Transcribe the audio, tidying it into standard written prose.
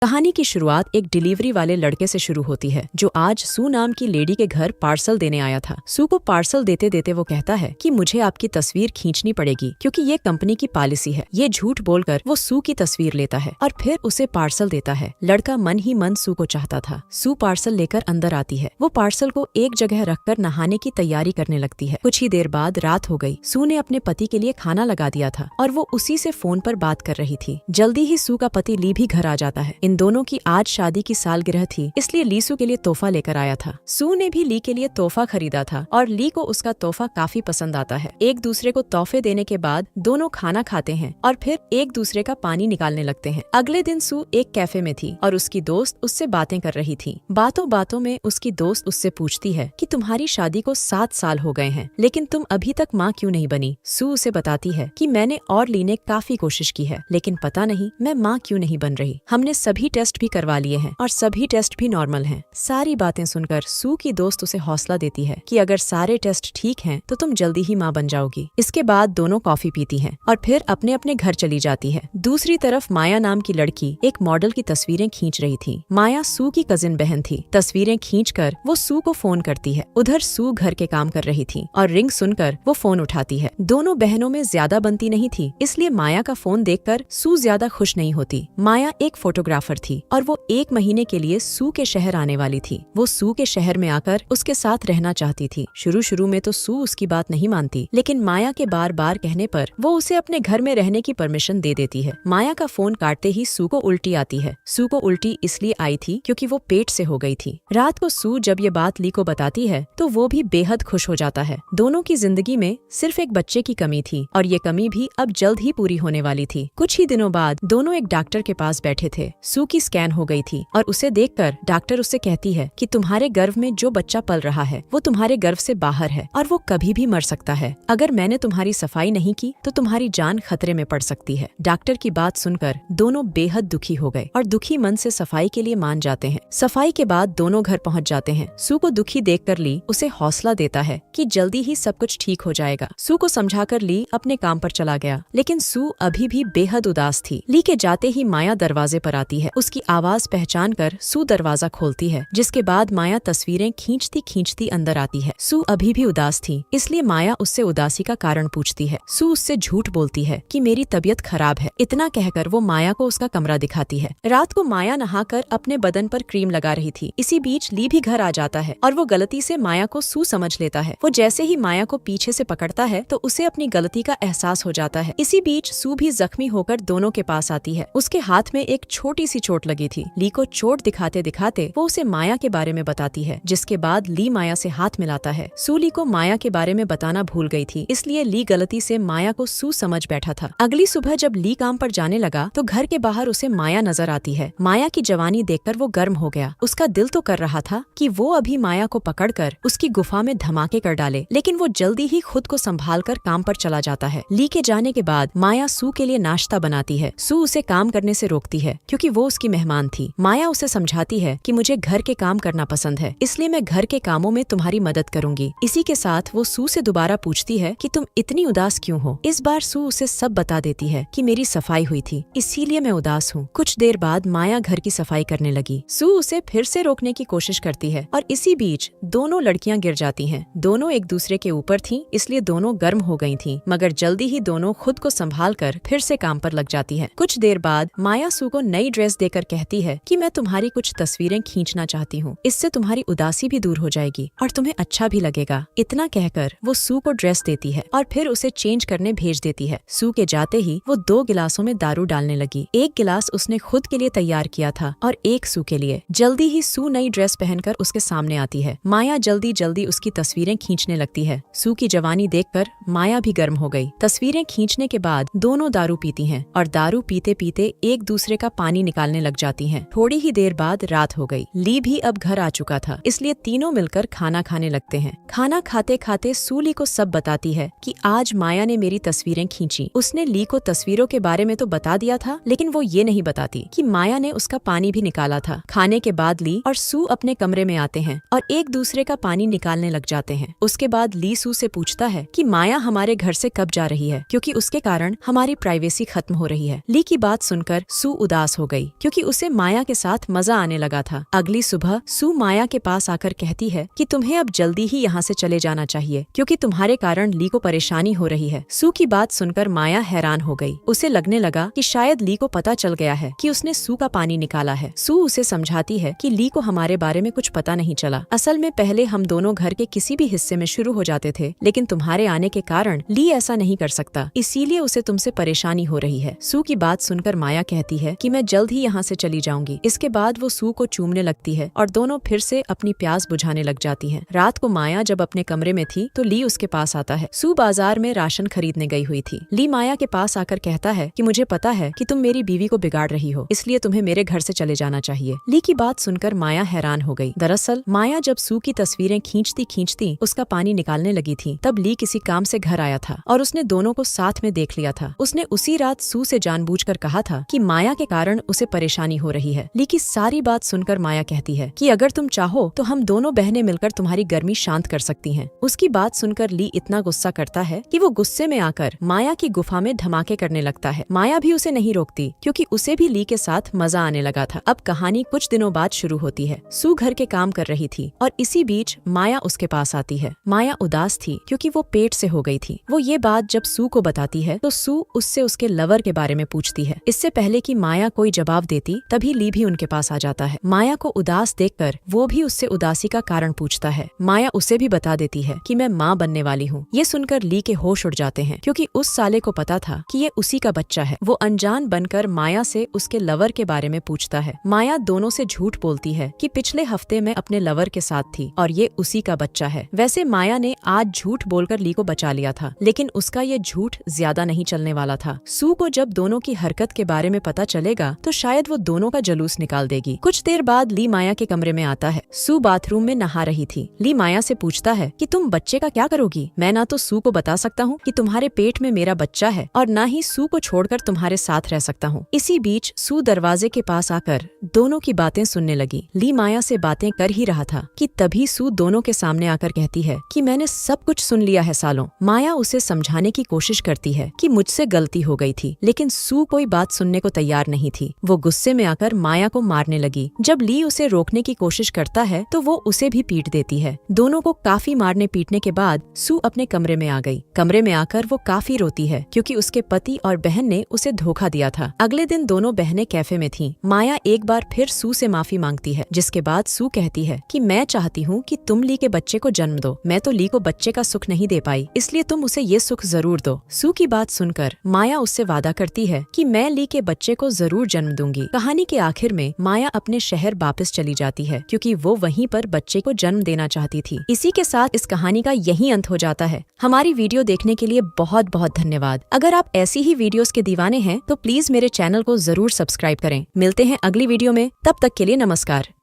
कहानी की शुरुआत एक डिलीवरी वाले लड़के से शुरू होती है जो आज सू नाम की लेडी के घर पार्सल देने आया था। सू को पार्सल देते देते वो कहता है कि मुझे आपकी तस्वीर खींचनी पड़ेगी क्योंकि ये कंपनी की पॉलिसी है। ये झूठ बोलकर वो सू की तस्वीर लेता है और फिर उसे पार्सल देता है। लड़का मन ही मन सू को चाहता था। सू पार्सल लेकर अंदर आती है। वो पार्सल को एक जगह रखकर नहाने की तैयारी करने लगती है। कुछ ही देर बाद रात हो गई। सू ने अपने पति के लिए खाना लगा दिया था और वो उसी से फोन पर बात कर रही थी। जल्दी ही सू का पति ली भी घर आ जाता है। इन दोनों की आज शादी की सालगिरह थी, इसलिए लीसू के लिए तोहफा लेकर आया था। सू ने भी ली के लिए तोहफा खरीदा था और ली को उसका तोहफा काफी पसंद आता है। एक दूसरे को तोहफे देने के बाद दोनों खाना खाते हैं और फिर एक दूसरे का पानी निकालने लगते हैं। अगले दिन सू एक कैफे में थी और उसकी दोस्त उससे बातें कर रही थी। बातों बातों में उसकी दोस्त उससे पूछती है कि तुम्हारी शादी को 7 साल हो गए हैं, लेकिन तुम अभी तक माँ क्यों नहीं बनी। सू उसे बताती है कि मैंने और ली ने काफी कोशिश की है, लेकिन पता नहीं मैं माँ क्यों नहीं बन रही। हमने सभी टेस्ट भी करवा लिए हैं और सभी टेस्ट भी नॉर्मल हैं। सारी बातें सुनकर सू की दोस्त उसे हौसला देती है कि अगर सारे टेस्ट ठीक हैं तो तुम जल्दी ही माँ बन जाओगी। इसके बाद दोनों कॉफी पीती हैं और फिर अपने अपने घर चली जाती है। दूसरी तरफ माया नाम की लड़की एक मॉडल की तस्वीरें खींच रही थी। माया सू की कजिन बहन थी। तस्वीरें खींचकर वो सू को फोन करती है। उधर सू घर के काम कर रही थी और रिंग सुनकर वो फोन उठाती है। दोनों बहनों में ज्यादा बनती नहीं थी, इसलिए माया का फोन देखकर सू ज्यादा खुश नहीं होती। माया एक फोटोग्राफर थी और वो 1 महीने के लिए सू के शहर आने वाली थी। वो सू के शहर में आकर उसके साथ रहना चाहती थी। शुरू में तो सू उसकी बात नहीं मानती, लेकिन माया के बार बार कहने पर वो उसे अपने घर में रहने की परमिशन दे देती है। माया का फोन काटते ही सू को उल्टी आती है। सू को उल्टी इसलिए आई थी क्योंकि वो पेट से हो गई थी। रात को सू जब ये बात ली को बताती है तो वो भी बेहद खुश हो जाता है। दोनों की जिंदगी में सिर्फ एक बच्चे की कमी थी और ये कमी भी अब जल्द ही पूरी होने वाली थी। कुछ ही दिनों बाद दोनों एक डॉक्टर के पास बैठे थे। सू की स्कैन हो गई थी और उसे देखकर डॉक्टर उससे कहती है कि तुम्हारे गर्भ में जो बच्चा पल रहा है वो तुम्हारे गर्भ से बाहर है और वो कभी भी मर सकता है। अगर मैंने तुम्हारी सफाई नहीं की तो तुम्हारी जान खतरे में पड़ सकती है। डॉक्टर की बात सुनकर दोनों बेहद दुखी हो गए और दुखी मन से सफाई के लिए मान जाते हैं। सफाई के बाद दोनों घर पहुंच जाते हैं। सू को दुखी देखकर ली उसे हौसला देता है कि जल्दी ही सब कुछ ठीक हो जाएगा। सू को समझाकर ली अपने काम पर चला गया, लेकिन सू अभी भी बेहद उदास थी। ली के जाते ही माया दरवाजे पर आती है। उसकी आवाज पहचान कर सू दरवाजा खोलती है, जिसके बाद माया तस्वीरें खींचती खींचती अंदर आती है। सू अभी भी उदास थी, इसलिए माया उससे उदासी का कारण पूछती है। सू उससे झूठ बोलती है कि मेरी तबीयत खराब है। इतना कहकर वो माया को उसका कमरा दिखाती है। रात को माया नहाकर अपने बदन पर क्रीम लगा रही थी। इसी बीच ली भी घर आ जाता है और वो गलती से माया को सू समझ लेता है। वो जैसे ही माया को पीछे से पकड़ता है तो उसे अपनी गलती का एहसास हो जाता है। इसी बीच सू भी जख्मी होकर दोनों के पास आती है। उसके हाथ में एक छोटी सी चोट लगी थी। ली को चोट दिखाते दिखाते वो उसे माया के बारे में बताती है, जिसके बाद ली माया से हाथ मिलाता है। सू ली को माया के बारे में बताना भूल गई थी, इसलिए ली गलती से माया को सू समझ बैठा था। अगली सुबह जब ली काम पर जाने लगा तो घर के बाहर उसे माया नजर आती है। माया की जवानी देखकर वो गर्म हो गया। उसका दिल तो कर रहा था कि वो अभी माया को पकड़कर उसकी गुफा में धमाके कर डाले, लेकिन वो जल्दी ही खुद को संभाल कर काम पर चला जाता है। ली के जाने के बाद माया सू के लिए नाश्ता बनाती है। सू उसे काम करने से रोकती है क्योंकि वो उसकी मेहमान थी। माया उसे समझाती है कि मुझे घर के काम करना पसंद है, इसलिए मैं घर के कामों में तुम्हारी मदद करूंगी। इसी के साथ वो सू से दोबारा पूछती है कि तुम इतनी उदास क्यों हो। इस बार सू उसे सब बता देती है कि मेरी सफाई हुई थी, इसीलिए मैं उदास हूँ। कुछ देर बाद माया घर की सफाई करने लगी। सू उसे फिर से रोकने की कोशिश करती है और इसी बीच दोनों लड़कियां गिर जाती हैं। दोनों एक दूसरे के ऊपर थीं, इसलिए दोनों गर्म हो गई थीं, मगर जल्दी ही दोनों खुद को संभाल कर फिर से काम पर लग जाती हैं। कुछ देर बाद माया सू को नई ड्रेस देकर कहती है कि मैं तुम्हारी कुछ तस्वीरें खींचना चाहती हूँ, इससे तुम्हारी उदासी भी दूर हो जाएगी और तुम्हें अच्छा भी लगेगा। इतना कहकर वो सू को ड्रेस देती है और फिर उसे चेंज करने भेज देती है। सू के जाते ही वो 2 गिलासों में दारू डालने लगी। एक गिलास उसने खुद के लिए तैयार किया था और एक सू के लिए। जल्दी ही सू नई ड्रेस पहनकर उसके सामने आती है। माया जल्दी जल्दी उसकी तस्वीरें खींचने लगती है। सू की जवानी देखकर माया भी गर्म हो गई। तस्वीरें खींचने के बाद दोनों दारू पीती हैं और दारू पीते पीते एक दूसरे का पानी निकालने लग जाती हैं। थोड़ी ही देर बाद रात हो गई। ली भी अब घर आ चुका था, इसलिए तीनों मिलकर खाना खाने लगते हैं। खाना खाते खाते सू ली को सब बताती है कि आज माया ने मेरी तस्वीरें खींची। उसने ली को तस्वीरों के बारे में तो बता दिया था, लेकिन वो ये नहीं बताती कि माया ने उसका पानी भी निकाला था। खाने के बाद ली और सू अपने कमरे में आते हैं और एक दूसरे का पानी निकालने लग जाते हैं। उसके बाद ली सू से पूछता है कि माया हमारे घर से कब जा रही है, क्योंकि उसके कारण हमारी प्राइवेसी खत्म हो रही है। ली की बात सुनकर सू उदास हो गई। गई क्योंकि उसे माया के साथ मजा आने लगा था। अगली सुबह सू माया के पास आकर कहती है कि तुम्हें अब जल्दी ही यहाँ से चले जाना चाहिए क्योंकि तुम्हारे कारण ली को परेशानी हो रही है। सू की बात सुनकर माया हैरान हो गई। उसे लगने लगा कि शायद ली को पता चल गया है कि उसने सू का पानी निकाला है। सू उसे समझाती है कि ली को हमारे बारे में कुछ पता नहीं चला। असल में पहले हम दोनों घर के किसी भी हिस्से में शुरू हो जाते थे, लेकिन तुम्हारे आने के कारण ली ऐसा नहीं कर सकता, इसीलिए उसे तुमसे परेशानी हो रही है। सू की बात सुनकर माया कहती है कि मैं जल्द ही यहाँ से चली जाऊंगी। इसके बाद वो सू को चूमने लगती है और दोनों फिर से अपनी प्यास बुझाने लग जाती हैं। रात को माया जब अपने कमरे में थी तो ली उसके पास आता है। सू बाजार में राशन खरीदने गई हुई थी। ली माया के पास आकर कहता है कि मुझे पता है कि तुम मेरी बीवी को बिगाड़ रही हो, इसलिए तुम्हें मेरे घर से चले जाना चाहिए। ली की बात सुनकर माया हैरान हो गई। दरअसल माया जब सू की तस्वीरें खींचती उसका पानी निकालने लगी थी, तब ली किसी काम से घर आया था और उसने दोनों को साथ में देख लिया था। उसने उसी रात सू से जानबूझकर कहा था कि माया के कारण उसे परेशानी हो रही है। ली की सारी बात सुनकर माया कहती है कि अगर तुम चाहो तो हम दोनों बहनें मिलकर तुम्हारी गर्मी शांत कर सकती हैं। उसकी बात सुनकर ली इतना गुस्सा करता है कि वो गुस्से में आकर माया की गुफा में धमाके करने लगता है। माया भी उसे नहीं रोकती क्योंकि उसे भी ली के साथ मजा आने लगा था। अब कहानी कुछ दिनों बाद शुरू होती है। सू घर के काम कर रही थी और इसी बीच माया उसके पास आती है। माया उदास थी क्योंकि वो पेट से हो गई थी। वो ये बात जब सू को बताती है तो सू उससे उसके लवर के बारे में पूछती है। इससे पहले कि माया कोई जवाब देती तभी ली भी उनके पास आ जाता है। माया को उदास देखकर वो भी उससे उदासी का कारण पूछता है। माया उसे भी बता देती है कि मैं माँ बनने वाली हूँ। ये सुनकर ली के होश उड़ जाते हैं क्योंकि उस साले को पता था कि ये उसी का बच्चा है। वो अनजान बनकर माया से उसके लवर के बारे में पूछता है। माया दोनों से झूठ बोलती है कि पिछले हफ्ते में अपने लवर के साथ थी और ये उसी का बच्चा है। वैसे माया ने आज झूठ बोलकर ली को बचा लिया था, लेकिन उसका ये झूठ ज्यादा नहीं चलने वाला था। सू को जब दोनों की हरकत के बारे में पता चलेगा तो शायद वो दोनों का जलूस निकाल देगी। कुछ देर बाद ली माया के कमरे में आता है। सू बाथरूम में नहा रही थी। ली माया से पूछता है कि तुम बच्चे का क्या करोगी? मैं ना तो सू को बता सकता हूँ कि तुम्हारे पेट में मेरा बच्चा है और न ही सू को छोड़कर तुम्हारे साथ रह सकता हूँ। इसी बीच सू दरवाजे के पास आकर दोनों की बातें सुनने लगी। ली माया से बातें कर ही रहा था कि तभी सू दोनों के सामने आकर कहती है कि मैंने सब कुछ सुन लिया है सालों। माया उसे समझाने की कोशिश करती है कि मुझसे गलती हो गई थी, लेकिन सू कोई बात सुनने को तैयार नहीं थी। वो गुस्से में आकर माया को मारने लगी। जब ली उसे रोकने की कोशिश करता है तो वो उसे भी पीट देती है। दोनों को काफी मारने पीटने के बाद सू अपने कमरे में आ गई। कमरे में आकर वो काफी रोती है क्योंकि उसके पति और बहन ने उसे धोखा दिया था। अगले दिन दोनों बहनें कैफे में थीं। माया एक बार फिर सू से माफी मांगती है, जिसके बाद सू कहती है कि मैं चाहती हूँ कि तुम ली के बच्चे को जन्म दो। मैं तो ली को बच्चे का सुख नहीं दे पाई, इसलिए तुम उसे ये सुख जरूर दो। सू की बात सुनकर माया उससे वादा करती है कि मैं ली के बच्चे को जरूर जन्म दूंगी। कहानी के आखिर में माया अपने शहर वापस चली जाती है क्योंकि वो वहीं पर बच्चे को जन्म देना चाहती थी। इसी के साथ इस कहानी का यही अंत हो जाता है। हमारी वीडियो देखने के लिए बहुत बहुत धन्यवाद। अगर आप ऐसी ही वीडियोस के दीवाने हैं तो प्लीज मेरे चैनल को जरूर सब्सक्राइब करें। मिलते हैं अगली वीडियो में, तब तक के लिए नमस्कार।